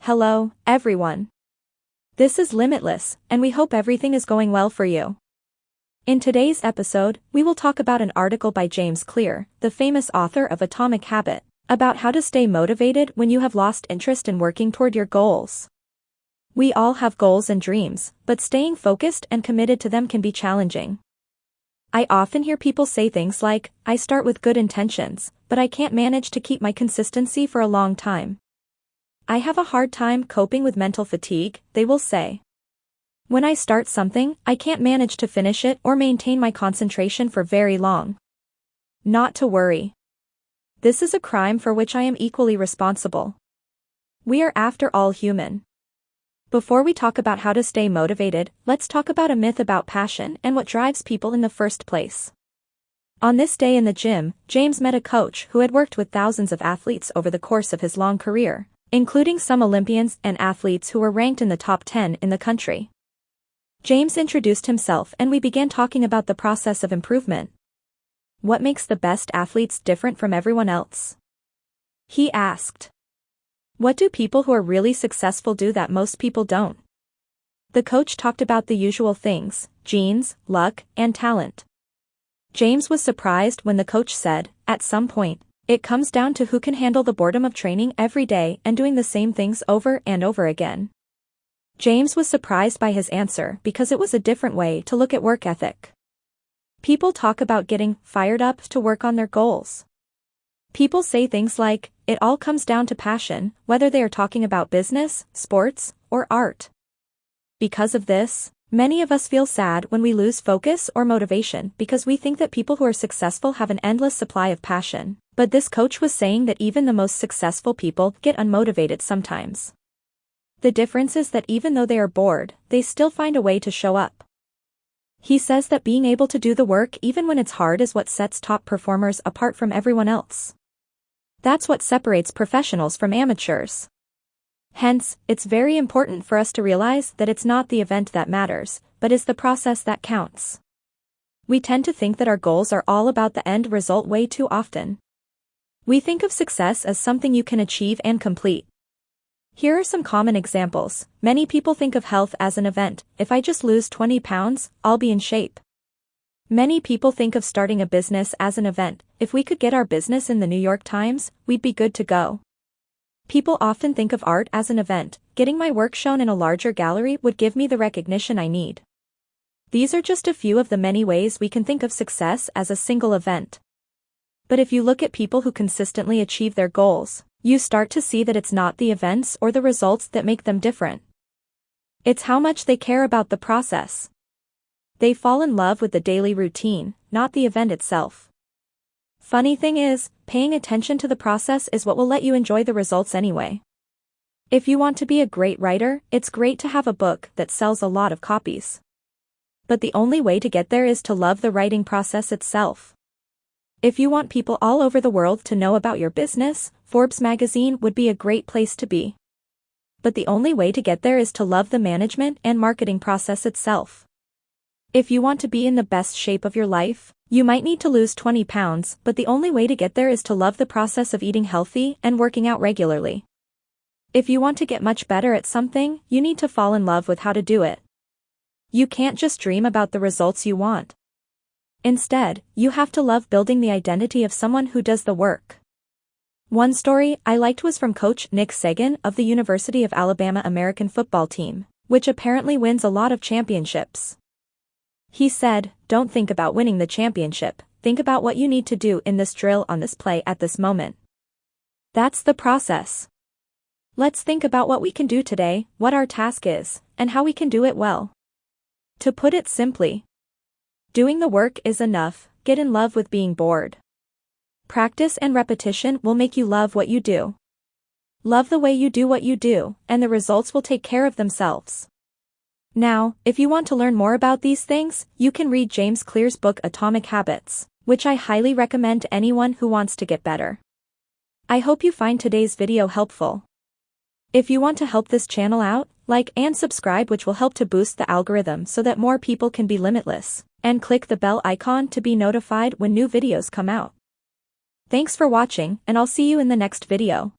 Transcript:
Hello, everyone. This is Limitless, and we hope everything is going well for you. In today's episode, we will talk about an article by James Clear, the famous author of Atomic Habit, about how to stay motivated when you have lost interest in working toward your goals. We all have goals and dreams, but staying focused and committed to them can be challenging. I often hear people say things like, "I start with good intentions, but I can't manage to keep my consistency for a long time. I have a hard time coping with mental fatigue," they will say. "When I start something, I can't manage to finish it or maintain my concentration for very long." Not to worry. This is a crime for which I am equally responsible. We are after all human. Before we talk about how to stay motivated, let's talk about a myth about passion and what drives people in the first place. On this day in the gym, James met a coach who had worked with thousands of athletes over the course of his long career, including some Olympians and athletes who were ranked in the top 10 in the country. James introduced himself and we began talking about the process of improvement. What makes the best athletes different from everyone else? He asked. What do people who are really successful do that most people don't? The coach talked about the usual things: genes, luck, and talent. James was surprised when the coach said, "At some point, it comes down to who can handle the boredom of training every day and doing the same things over and over again." James was surprised by his answer because it was a different way to look at work ethic. People talk about getting fired up to work on their goals. People say things like, "It all comes down to passion," whether they are talking about business, sports, or art. Because of this, many of us feel sad when we lose focus or motivation because we think that people who are successful have an endless supply of passion. But this coach was saying that even the most successful people get unmotivated sometimes. The difference is that even though they are bored, they still find a way to show up. He says that being able to do the work even when it's hard is what sets top performers apart from everyone else. That's what separates professionals from amateurs. Hence, it's very important for us to realize that it's not the event that matters, but is the process that counts. We tend to think that our goals are all about the end result way too often. We think of success as something you can achieve and complete. Here are some common examples. Many people think of health as an event. If I just lose 20 pounds, I'll be in shape. Many people think of starting a business as an event. If we could get our business in the New York Times, we'd be good to go. People often think of art as an event. Getting my work shown in a larger gallery would give me the recognition I need. These are just a few of the many ways we can think of success as a single event. But if you look at people who consistently achieve their goals, you start to see that it's not the events or the results that make them different. It's how much they care about the process. They fall in love with the daily routine, not the event itself. Funny thing is, paying attention to the process is what will let you enjoy the results anyway. If you want to be a great writer, it's great to have a book that sells a lot of copies. But the only way to get there is to love the writing process itself. If you want people all over the world to know about your business, Forbes magazine would be a great place to be. But the only way to get there is to love the management and marketing process itself. If you want to be in the best shape of your life, you might need to lose 20 pounds, but the only way to get there is to love the process of eating healthy and working out regularly. If you want to get much better at something, you need to fall in love with how to do it. You can't just dream about the results you want. Instead, you have to love building the identity of someone who does the work. One story I liked was from Coach Nick Saban of the University of Alabama American football team, which apparently wins a lot of championships. He said, "Don't think about winning the championship, think about what you need to do in this drill on this play at this moment." That's the process. Let's think about what we can do today, what our task is, and how we can do it well. To put it simply, doing the work is enough. Get in love with being bored. Practice and repetition will make you love what you do. Love the way you do what you do, and the results will take care of themselves. Now, if you want to learn more about these things, you can read James Clear's book Atomic Habits, which I highly recommend to anyone who wants to get better. I hope you find today's video helpful. If you want to help this channel out, like and subscribe, which will help to boost the algorithm so that more people can be limitless, and click the bell icon to be notified when new videos come out. Thanks for watching, and I'll see you in the next video.